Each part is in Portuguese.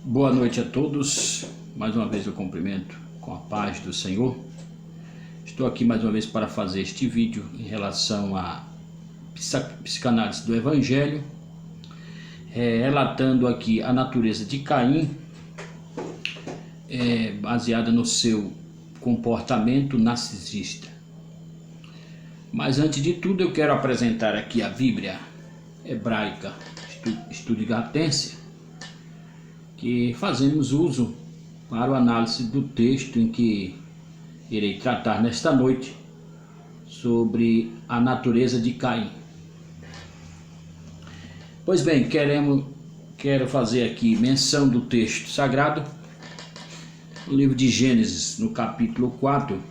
Boa noite a todos. Mais uma vez eu cumprimento com a paz do Senhor. Estou aqui mais uma vez para fazer este vídeo em relação à psicanálise do Evangelho, relatando aqui a natureza de Caim, baseada no seu comportamento narcisista. Mas antes de tudo eu quero apresentar aqui a Bíblia hebraica Stuttgartense, que fazemos uso para a análise do texto em que irei tratar nesta noite sobre a natureza de Caim. Pois bem, quero fazer aqui menção do texto sagrado, no livro de Gênesis, no capítulo 4,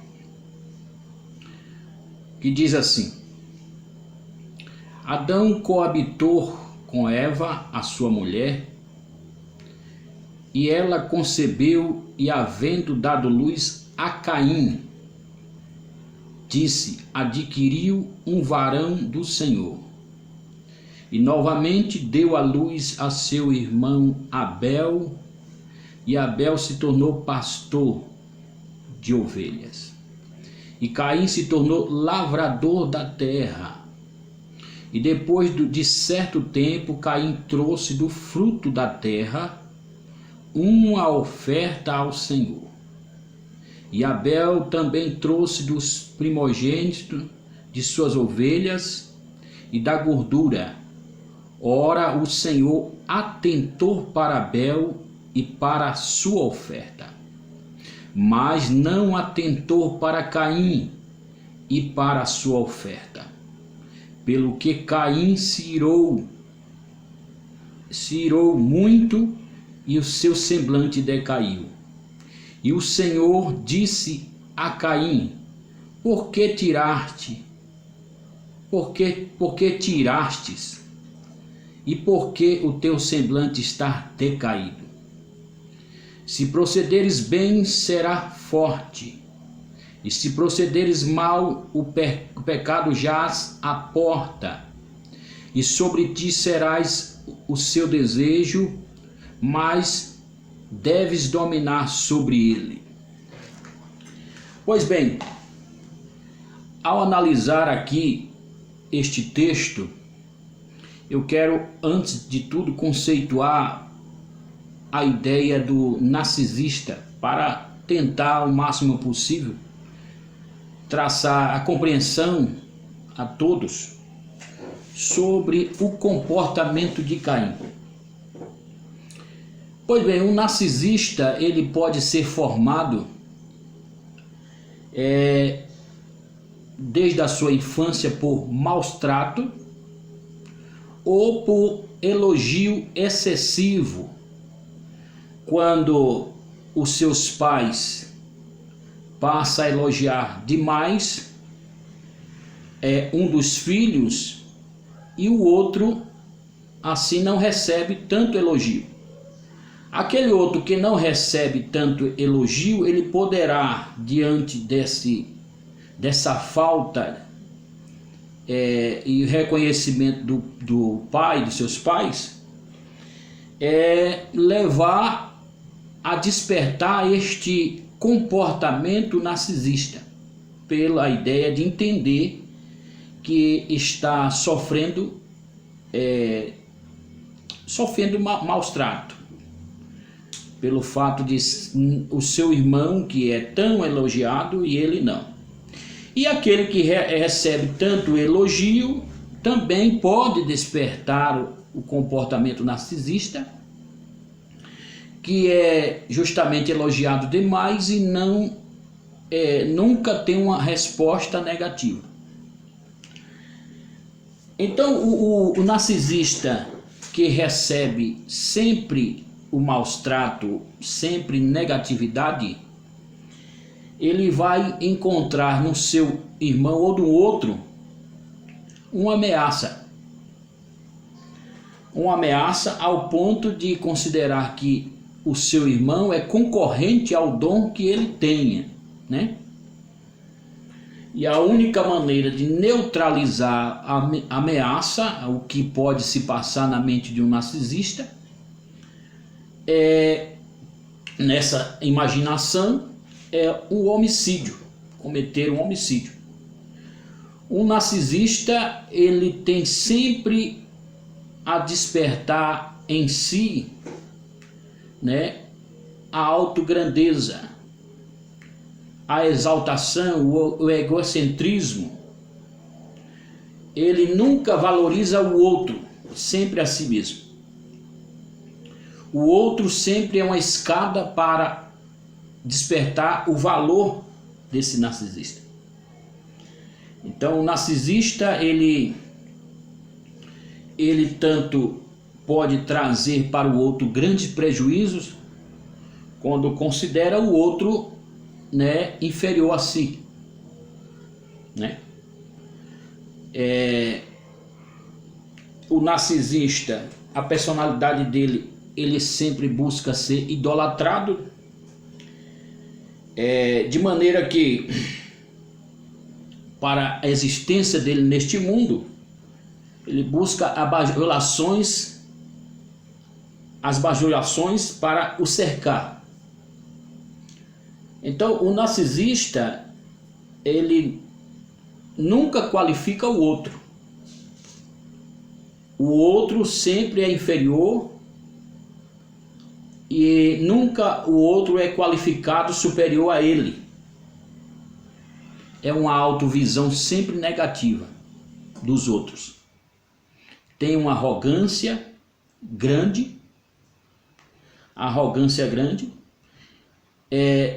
que diz assim: Adão coabitou com Eva, a sua mulher, e ela concebeu, e havendo dado luz a Caim, disse: adquiriu um varão do Senhor. E novamente deu à luz a seu irmão Abel, e Abel se tornou pastor de ovelhas. E Caim se tornou lavrador da terra. E depois de certo tempo, Caim trouxe do fruto da terra uma oferta ao Senhor. E Abel também trouxe dos primogênitos de suas ovelhas e da gordura. Ora, o Senhor atentou para Abel e para a sua oferta, mas não atentou para Caim e para a sua oferta. Pelo que Caim se irou muito, e o seu semblante decaiu. E o Senhor disse a Caim: Por que tirastes? E por que o teu semblante está decaído? Se procederes bem, será forte, e se procederes mal, o pecado jaz à porta, e sobre ti serás o seu desejo, mas deves dominar sobre ele. Pois bem, ao analisar aqui este texto, eu quero, antes de tudo, conceituar a ideia do narcisista, para tentar o máximo possível traçar a compreensão a todos sobre o comportamento de Caim. Pois bem, um narcisista, ele pode ser formado desde a sua infância por maus tratos ou por elogio excessivo, quando os seus pais passam a elogiar demais um dos filhos, e o outro assim não recebe tanto elogio. Aquele outro que não recebe tanto elogio, ele poderá, diante dessa falta e reconhecimento do pai, dos seus pais, levar a despertar este comportamento narcisista, pela ideia de entender que está sofrendo maus tratos, pelo fato de o seu irmão que é tão elogiado e ele não. E aquele que recebe tanto elogio também pode despertar o comportamento narcisista, que é justamente elogiado demais e nunca tem uma resposta negativa. Então o narcisista que recebe sempre o maus trato, sempre negatividade, ele vai encontrar no seu irmão ou do outro uma ameaça ao ponto de considerar que o seu irmão é concorrente ao dom que ele tenha, né? E a única maneira de neutralizar a ameaça, o que pode se passar na mente de um narcisista, nessa imaginação, é o homicídio, cometer um homicídio. O narcisista, ele tem sempre a despertar em si, né, a autograndeza, a exaltação, o egocentrismo. Ele nunca valoriza o outro, sempre a si mesmo. O outro sempre é uma escada para despertar o valor desse narcisista. Então, o narcisista, ele tanto pode trazer para o outro grandes prejuízos quando considera o outro, né, inferior a si, né? O narcisista, a personalidade dele, ele sempre busca ser idolatrado, de maneira que, para a existência dele neste mundo, ele busca as bajulações para o cercar. Então, o narcisista, ele nunca qualifica o outro. O outro sempre é inferior e nunca o outro é qualificado superior a ele. É uma autovisão sempre negativa dos outros. Tem uma arrogância grande,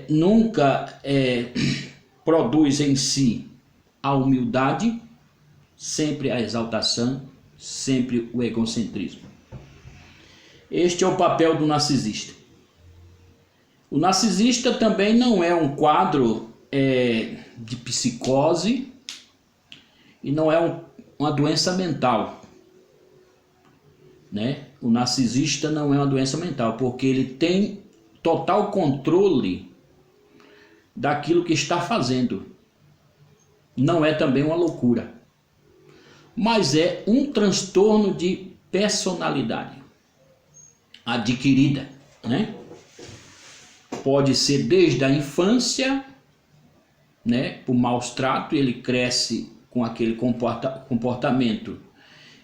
nunca produz em si a humildade, sempre a exaltação, sempre o egocentrismo. Este é o papel do narcisista. O narcisista também não é um quadro de psicose e não é uma doença mental, né? O narcisista não é uma doença mental, porque ele tem total controle daquilo que está fazendo. Não é também uma loucura, mas é um transtorno de personalidade adquirida, né? Pode ser desde a infância, né? Por maus tratos, ele cresce com aquele comportamento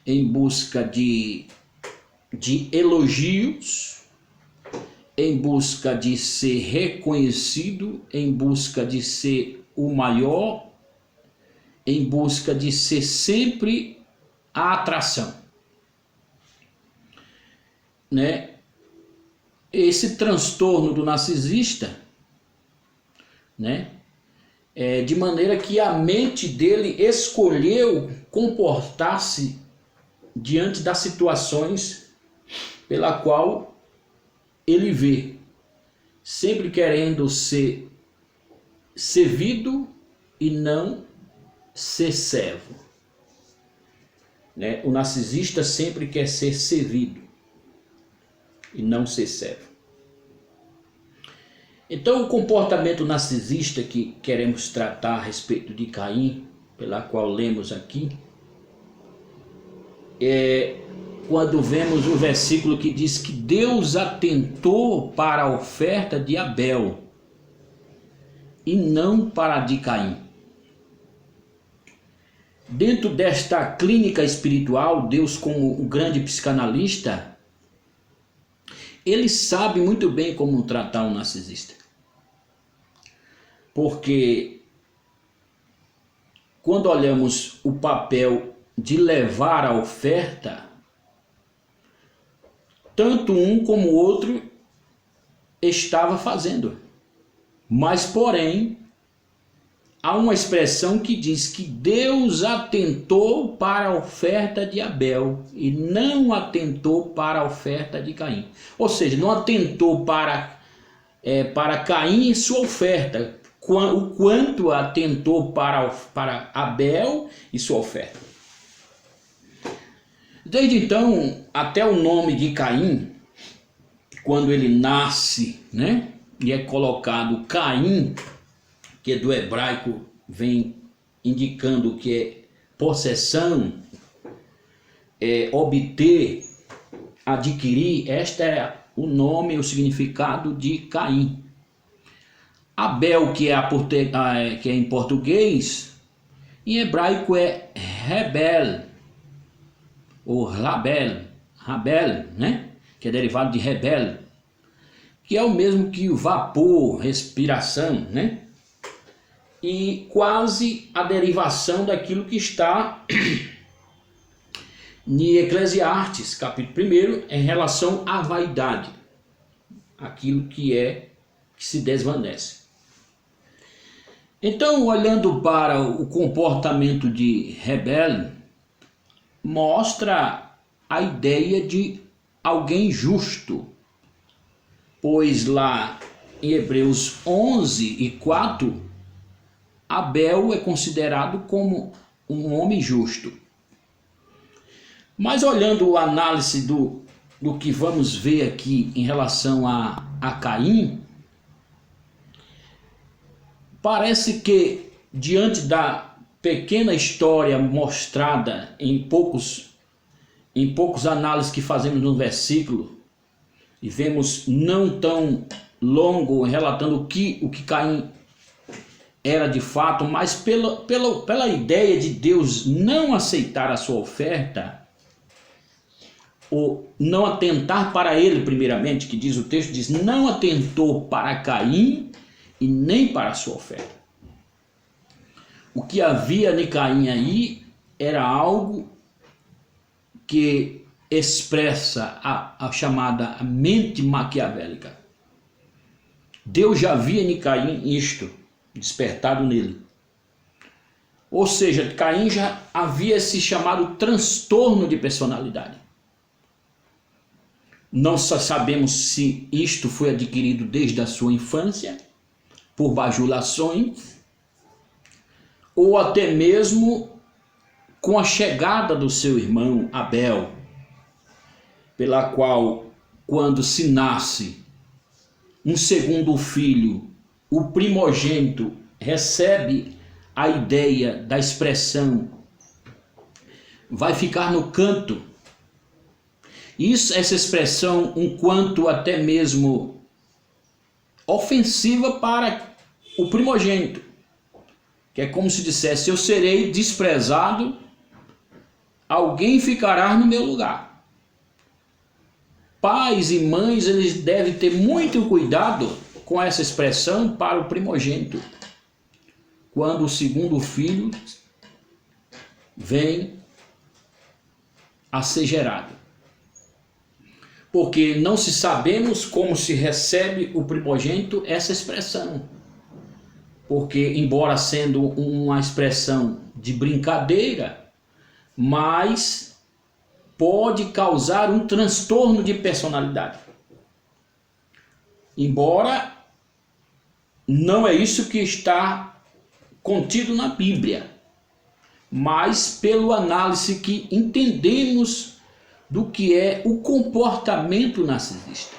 em busca de elogios, em busca de ser reconhecido, em busca de ser o maior, em busca de ser sempre a atração, né? Esse transtorno do narcisista, né, de maneira que a mente dele escolheu comportar-se diante das situações pela qual ele vê, sempre querendo ser servido e não ser servo, né? O narcisista sempre quer ser servido e não ser servo. Então, o comportamento narcisista que queremos tratar a respeito de Caim, pela qual lemos aqui, é quando vemos o versículo que diz que Deus atentou para a oferta de Abel e não para a de Caim. Dentro desta clínica espiritual, Deus, como o grande psicanalista, ele sabe muito bem como tratar um narcisista. Porque quando olhamos o papel de levar a oferta, tanto um como o outro estava fazendo. Mas, porém, há uma expressão que diz que Deus atentou para a oferta de Abel e não atentou para a oferta de Caim. Ou seja, não atentou para Caim e sua oferta, o quanto atentou para Abel e sua oferta. Desde então, até o nome de Caim, quando ele nasce, né, e é colocado Caim, que do hebraico vem indicando que é possessão, obter, adquirir. Esta o nome, o significado de Caim. Abel, que é em português, em hebraico é Rebel, ou Rabel, né? Que é derivado de rebel, que é o mesmo que o vapor, respiração, né? E quase a derivação daquilo que está em Eclesiastes, capítulo 1, em relação à vaidade, aquilo que se desvanece. Então, olhando para o comportamento de Rebel, mostra a ideia de alguém justo, pois lá em Hebreus 11:4, Abel é considerado como um homem justo. Mas olhando a análise do que vamos ver aqui em relação a Caim, parece que diante da pequena história mostrada em poucos análises que fazemos no versículo, e vemos não tão longo relatando o que Caim era de fato, mas pela ideia de Deus não aceitar a sua oferta, ou não atentar para ele primeiramente, que diz o texto, diz, não atentou para Caim e nem para a sua oferta. O que havia em Caim aí era algo que expressa a chamada mente maquiavélica. Deus já havia em Caim isto despertado nele. Ou seja, Caim já havia esse chamado transtorno de personalidade. Não sabemos se isto foi adquirido desde a sua infância, por bajulações, ou até mesmo com a chegada do seu irmão Abel, pela qual, quando se nasce um segundo filho, o primogênito recebe a ideia da expressão, vai ficar no canto. Essa expressão, um quanto até mesmo ofensiva para o primogênito, que é como se dissesse, eu serei desprezado, alguém ficará no meu lugar. Pais e mães, eles devem ter muito cuidado com essa expressão para o primogênito, quando o segundo filho vem a ser gerado. Porque não se sabemos como se recebe o primogênito essa expressão. Porque, embora sendo uma expressão de brincadeira, mas pode causar um transtorno de personalidade. Embora não é isso que está contido na Bíblia, mas pelo análise que entendemos do que é o comportamento narcisista,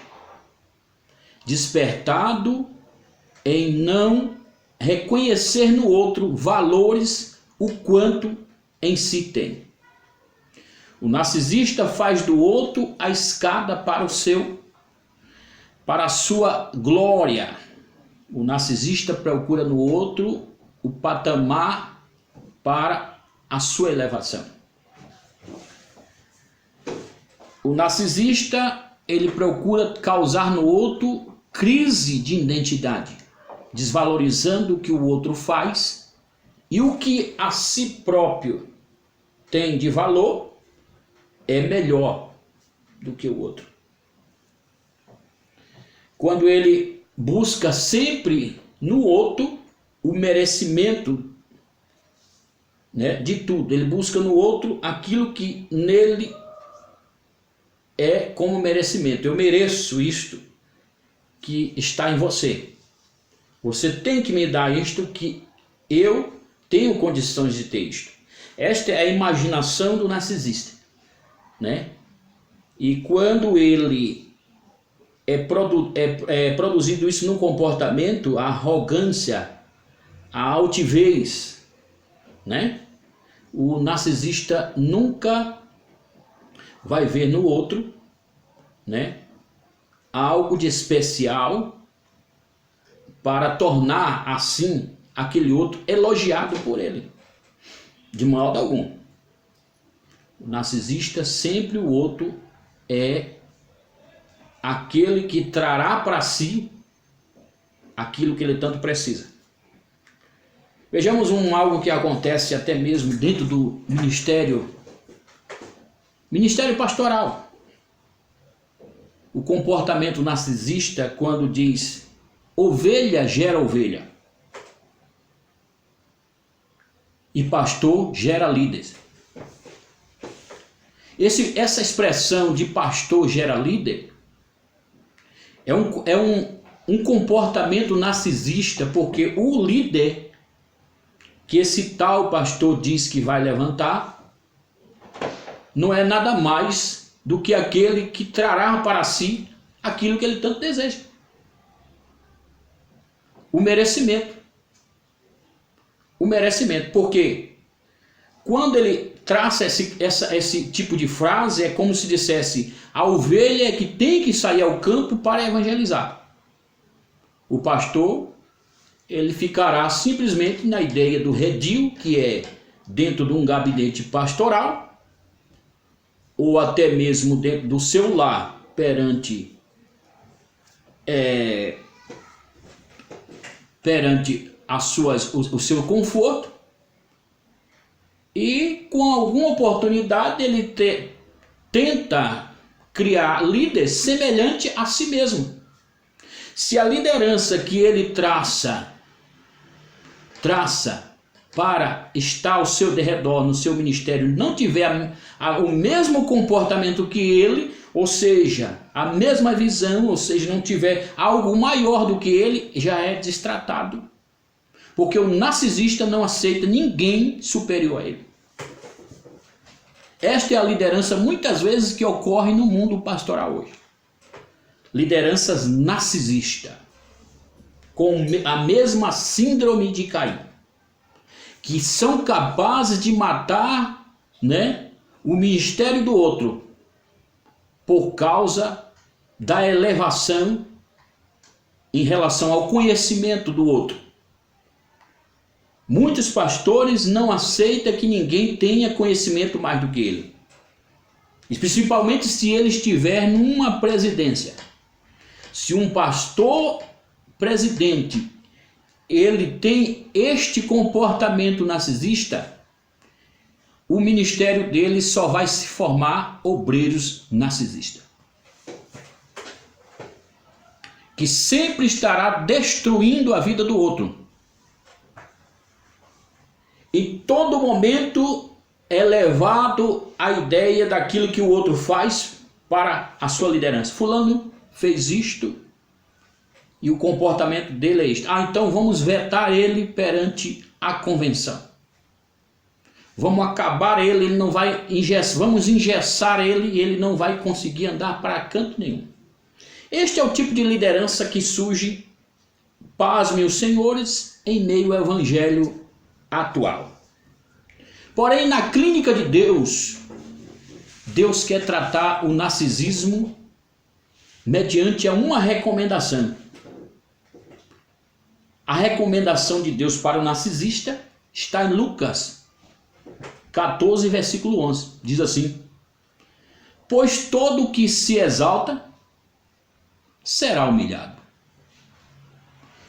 despertado em não reconhecer no outro valores o quanto em si tem. O narcisista faz do outro a escada para a sua glória. O narcisista procura no outro o patamar para a sua elevação. O narcisista, ele procura causar no outro crise de identidade, desvalorizando o que o outro faz e o que a si próprio tem de valor é melhor do que o outro. Quando ele busca sempre no outro o merecimento, né, de tudo, ele busca no outro aquilo que nele é como merecimento. Eu mereço isto que está em você. Você tem que me dar isto que eu tenho condições de ter isto. Esta é a imaginação do narcisista, né? E quando ele é produzido isso no comportamento, a arrogância, a altivez, né? O narcisista nunca vai ver no outro, né, algo de especial para tornar assim aquele outro elogiado por ele. De modo algum. O narcisista, sempre o outro é aquele que trará para si aquilo que ele tanto precisa. Vejamos algo que acontece até mesmo dentro do ministério pastoral. O comportamento narcisista, quando diz ovelha gera ovelha e pastor gera líderes. Essa expressão de pastor gera líder é um comportamento narcisista, porque o líder que esse tal pastor diz que vai levantar não é nada mais do que aquele que trará para si aquilo que ele tanto deseja. O merecimento. O merecimento. Porque quando ele traça esse tipo de frase, é como se dissesse: a ovelha é que tem que sair ao campo para evangelizar. O pastor, ele ficará simplesmente na ideia do redil, que é dentro de um gabinete pastoral, ou até mesmo dentro do seu lar, perante o seu conforto, e com alguma oportunidade ele tenta criar líderes semelhante a si mesmo. Se a liderança que ele traça para estar ao seu derredor, no seu ministério, não tiver o mesmo comportamento que ele, ou seja, a mesma visão, ou seja, não tiver algo maior do que ele, já é destratado. Porque o narcisista não aceita ninguém superior a ele. Esta é a liderança muitas vezes que ocorre no mundo pastoral hoje. Lideranças narcisistas, com a mesma síndrome de Caim, que são capazes de matar, o ministério do outro por causa da elevação em relação ao conhecimento do outro. Muitos pastores não aceitam que ninguém tenha conhecimento mais do que ele, principalmente se ele estiver numa presidência. Se um pastor presidente ele tem este comportamento narcisista, o ministério dele só vai se formar obreiros narcisistas, que sempre estará destruindo a vida do outro. Em todo momento é levado a ideia daquilo que o outro faz para a sua liderança. Fulano fez isto e o comportamento dele é isto. Então vamos vetar ele perante a convenção. Vamos acabar ele não vai vamos engessar ele e ele não vai conseguir andar para canto nenhum. Este é o tipo de liderança que surge, pasmem os senhores, em meio ao evangelho atual. Porém, na clínica de Deus, Deus quer tratar o narcisismo mediante uma recomendação. A recomendação de Deus para o narcisista está em Lucas 14, versículo 11. Diz assim: pois todo o que se exalta será humilhado,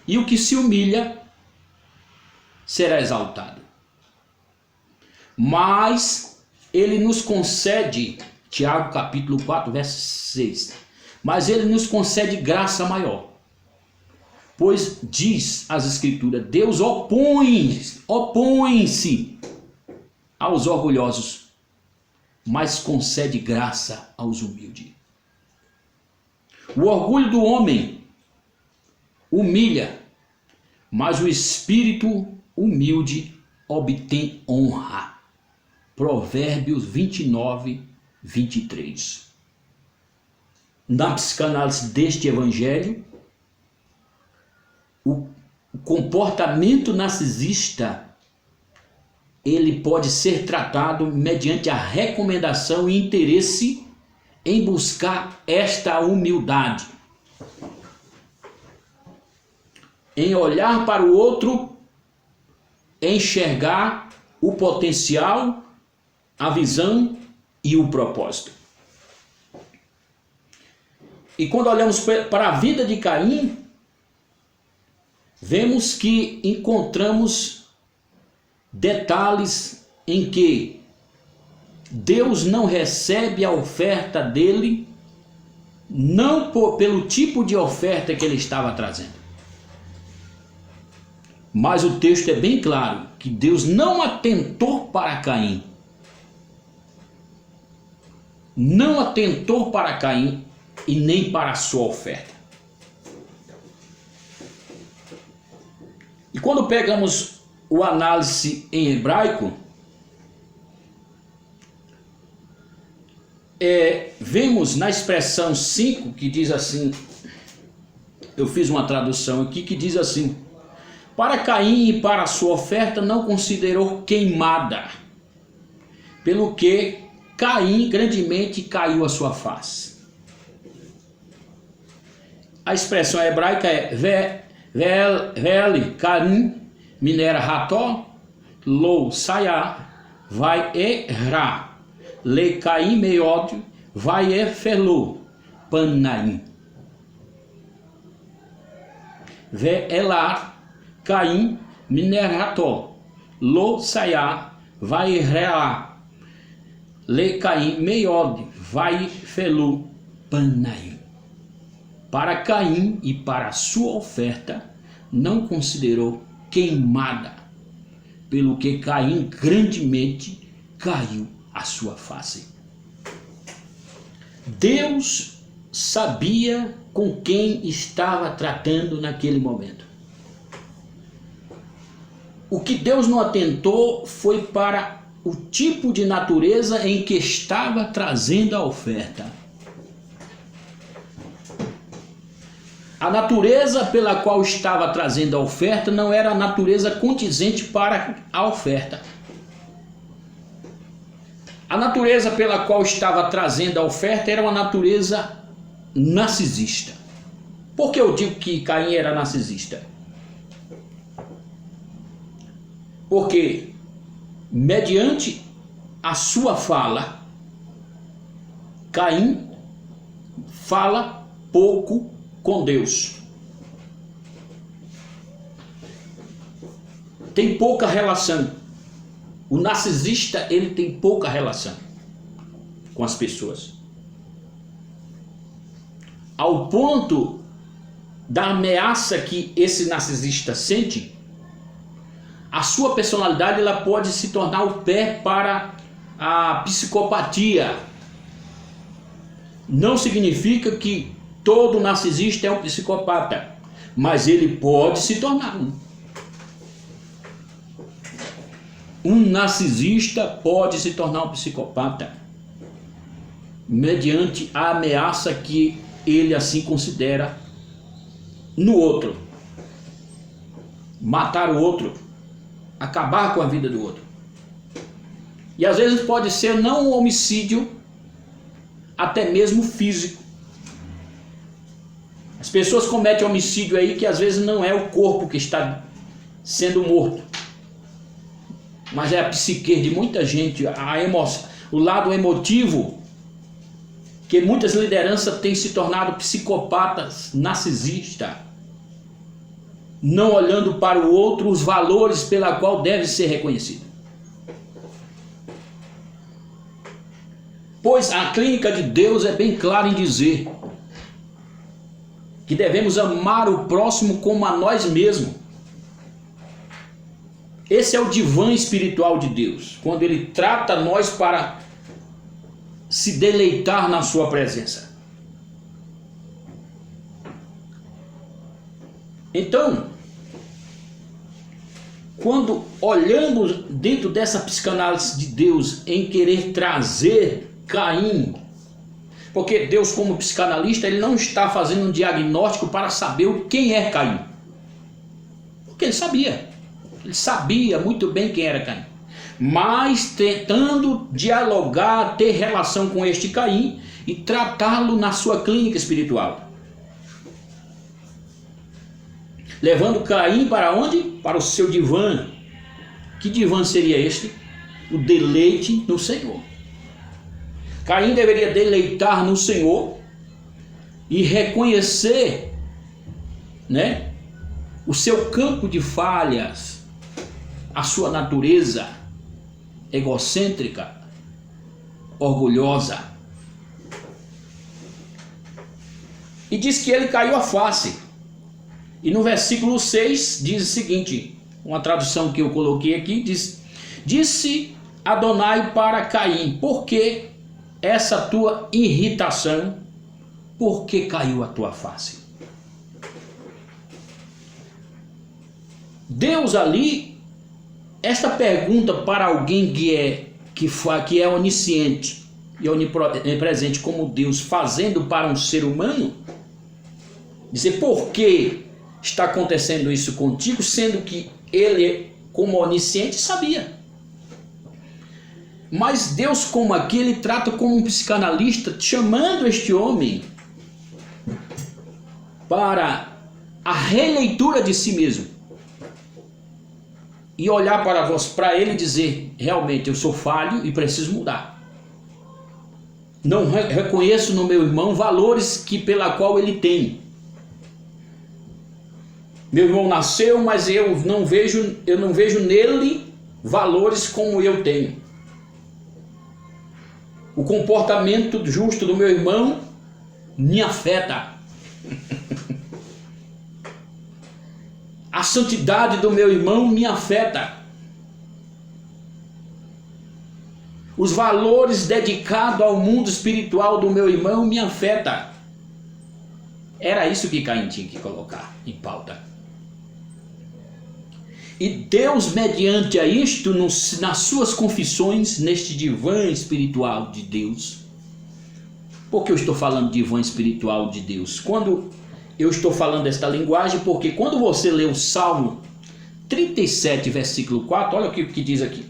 e o que se humilha será exaltado. Mas ele nos concede, Tiago capítulo 4, verso 6, mas ele nos concede graça maior. Pois diz as escrituras, Deus opõe-se aos orgulhosos, mas concede graça aos humildes. O orgulho do homem humilha, mas o espírito humilde obtém honra. Provérbios 29, 23. Na psicanálise deste evangelho, o comportamento narcisista ele pode ser tratado mediante a recomendação e interesse em buscar esta humildade. em olhar para o outro, enxergar o potencial, a visão e o propósito. E quando olhamos para a vida de Caim, vemos que encontramos detalhes em que Deus não recebe a oferta dele, não pelo tipo de oferta que ele estava trazendo. Mas o texto é bem claro que Deus não atentou para Caim. Não atentou para Caim e nem para a sua oferta. E quando pegamos o análise em hebraico, vemos na expressão 5 que diz assim, eu fiz uma tradução aqui que diz assim: para Caim e para a sua oferta não considerou queimada, pelo que Caim grandemente caiu a sua face. A expressão hebraica é Vel Caim minera rató lo sayá vai errar le Caim meod vai erfelo panaim velar Caim minera rató lo sayá vai errar le Caim meod vai felu panaim. Para Caim e para a sua oferta não considerou queimada, pelo que Caim grandemente caiu a sua face. Deus sabia com quem estava tratando naquele momento. O que Deus não atentou foi para o tipo de natureza em que estava trazendo a oferta. A natureza pela qual estava trazendo a oferta não era a natureza condizente para a oferta. A natureza pela qual estava trazendo a oferta era uma natureza narcisista. Por que eu digo que Caim era narcisista? Porque, mediante a sua fala, Caim fala pouco com Deus. Tem pouca relação. O narcisista, ele tem pouca relação com as pessoas. Ao ponto da ameaça que esse narcisista sente, a sua personalidade ela pode se tornar o pé para a psicopatia. Não significa que todo narcisista é um psicopata, mas ele pode se tornar um. Um narcisista pode se tornar um psicopata, mediante a ameaça que ele assim considera no outro. Matar o outro, acabar com a vida do outro. E às vezes pode ser não um homicídio, até mesmo físico. As pessoas cometem homicídio aí que às vezes não é o corpo que está sendo morto, mas é a psique de muita gente, a emoção, o lado emotivo, que muitas lideranças têm se tornado psicopatas, narcisistas, não olhando para o outro os valores pela qual deve ser reconhecido. Pois a clínica de Deus é bem clara em dizer que devemos amar o próximo como a nós mesmos. Esse é o divã espiritual de Deus, quando Ele trata nós para se deleitar na sua presença. Então, quando olhamos dentro dessa psicanálise de Deus em querer trazer Caim, porque Deus, como psicanalista, ele não está fazendo um diagnóstico para saber quem é Caim. Porque ele sabia muito bem quem era Caim. Mas tentando dialogar, ter relação com este Caim e tratá-lo na sua clínica espiritual. levando Caim para onde? Para o seu divã. Que divã seria este? O deleite no Senhor. Caim deveria deleitar no Senhor e reconhecer, né, o seu campo de falhas, a sua natureza egocêntrica, orgulhosa. E diz que ele caiu a face. E no versículo 6 diz o seguinte, uma tradução que eu coloquei aqui, diz: disse Adonai para Caim, por que essa tua irritação? Por que caiu a tua face? Deus ali, esta pergunta para alguém que é onisciente e onipresente como Deus, fazendo para um ser humano, dizer por que está acontecendo isso contigo, sendo que ele, como onisciente, sabia. Mas Deus, como aqui, ele trata como um psicanalista, chamando este homem para a releitura de si mesmo e olhar para ele e dizer: realmente eu sou falho e preciso mudar. Não reconheço no meu irmão valores pela qual ele tem. Meu irmão nasceu, mas eu não vejo nele valores como eu tenho. O comportamento justo do meu irmão me afeta. A santidade do meu irmão me afeta. Os valores dedicados ao mundo espiritual do meu irmão me afeta. Era isso que Caim tinha que colocar em pauta. E Deus, mediante a isto, nas suas confissões, neste divã espiritual de Deus. Por que eu estou falando de divã espiritual de Deus? Quando eu estou falando desta linguagem, porque quando você lê o Salmo 37, versículo 4, olha o que diz aqui.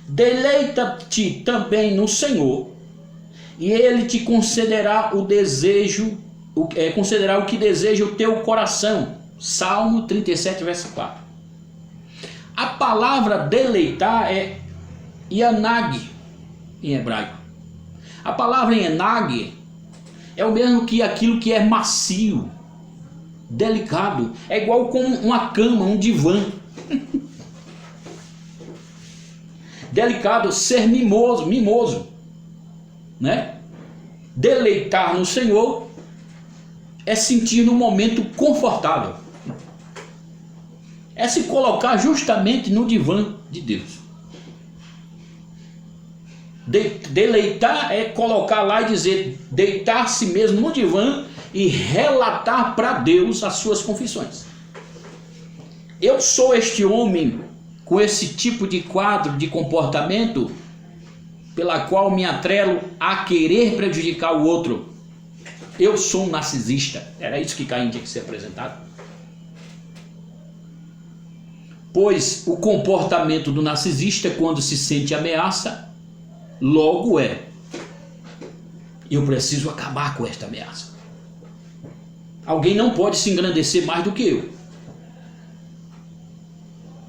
Deleita-te também no Senhor, e Ele te concederá o que deseja o teu coração. Salmo 37, verso 4. A palavra deleitar é yanag em hebraico. A palavra yanag é o mesmo que aquilo que é macio, delicado. É igual como uma cama, um divã. Delicado, ser mimoso, né? Deleitar no Senhor é sentir no momento confortável. É se colocar justamente no divã de Deus. Deleitar é colocar lá e dizer, deitar-se mesmo no divã e relatar para Deus as suas confissões. Eu sou este homem com esse tipo de quadro de comportamento pela qual me atrelo a querer prejudicar o outro. Eu sou um narcisista. Era isso que Caim tinha que ser apresentado. Pois o comportamento do narcisista, quando se sente ameaça, logo eu preciso acabar com esta ameaça. Alguém não pode se engrandecer mais do que eu.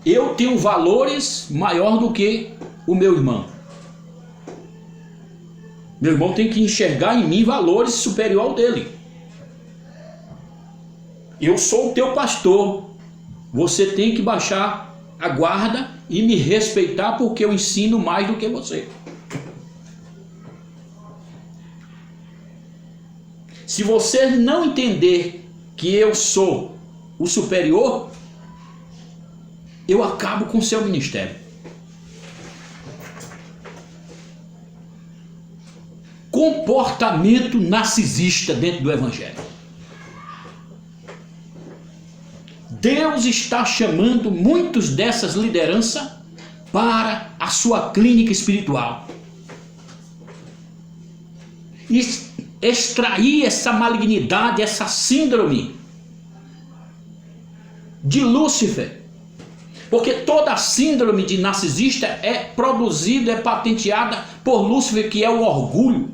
Eu tenho valores maior do que o meu irmão. Meu irmão tem que enxergar em mim valores superior ao dele. Eu sou o teu pastor. Você tem que baixar a guarda e me respeitar porque eu ensino mais do que você. Se você não entender que eu sou o superior, eu acabo com o seu ministério. Comportamento narcisista dentro do Evangelho. Deus está chamando muitos dessas lideranças para a sua clínica espiritual. E extrair essa malignidade, essa síndrome de Lúcifer. Porque toda síndrome de narcisista é produzida, é patenteada por Lúcifer, que é o orgulho.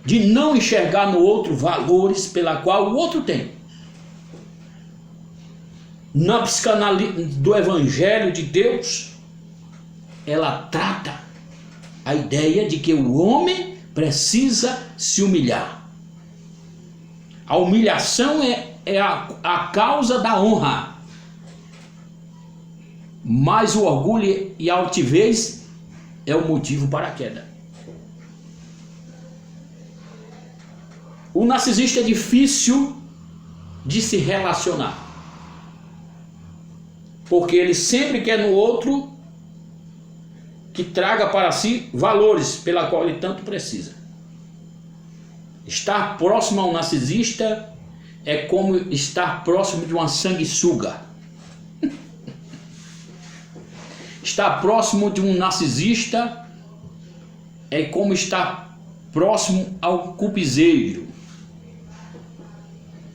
de não enxergar no outro valores pela qual o outro tem. Na psicanálise do Evangelho de Deus, ela trata a ideia de que o homem precisa se humilhar. A humilhação é a causa da honra, mas o orgulho e a altivez é o motivo para a queda. O narcisista é difícil de se relacionar, porque ele sempre quer no outro que traga para si valores pela qual ele tanto precisa. Estar próximo a um narcisista é como estar próximo de uma sanguessuga. Estar próximo de um narcisista é como estar próximo ao cupizeiro,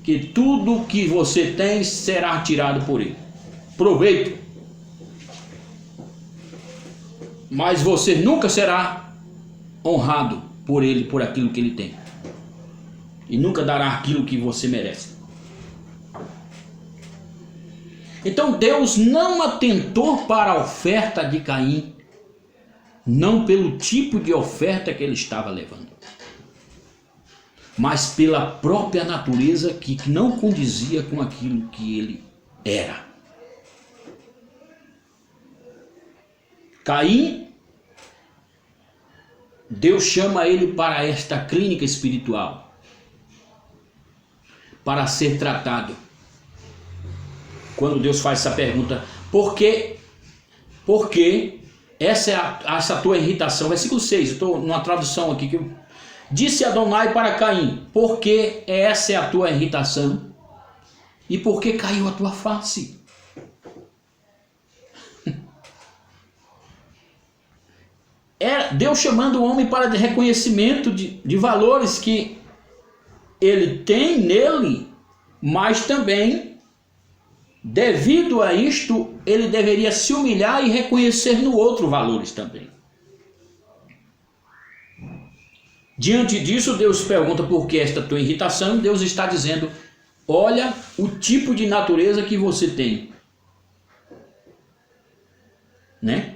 que tudo que você tem será tirado por ele. Proveito. Mas você nunca será honrado por ele, por aquilo que ele tem. E nunca dará aquilo que você merece. Então Deus não atentou para a oferta de Caim, não pelo tipo de oferta que ele estava levando, mas pela própria natureza que não condizia com aquilo que ele era. Caim, Deus chama ele para esta clínica espiritual, para ser tratado. Quando Deus faz essa pergunta, por que essa tua irritação? Versículo 6, eu estou numa tradução aqui que disse Adonai para Caim, por que essa é a tua irritação? E por que caiu a tua face? É Deus chamando o homem para reconhecimento de valores que ele tem nele, mas também, devido a isto, ele deveria se humilhar e reconhecer no outro valores também. Diante disso, Deus pergunta por que esta tua irritação. Deus está dizendo, olha o tipo de natureza que você tem, né?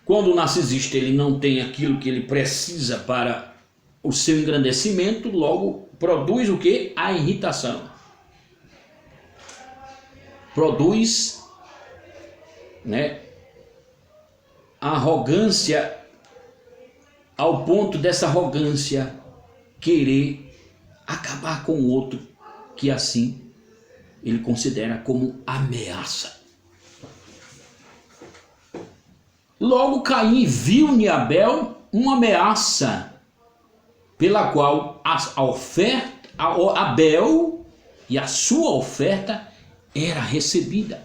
Quando o narcisista ele não tem aquilo que ele precisa para o seu engrandecimento, logo produz o que? A irritação. Produz, né, a arrogância, ao ponto dessa arrogância querer acabar com o outro, que assim ele considera como ameaça. Logo Caim viu em Abel uma ameaça, pela qual Abel e a sua oferta era recebida.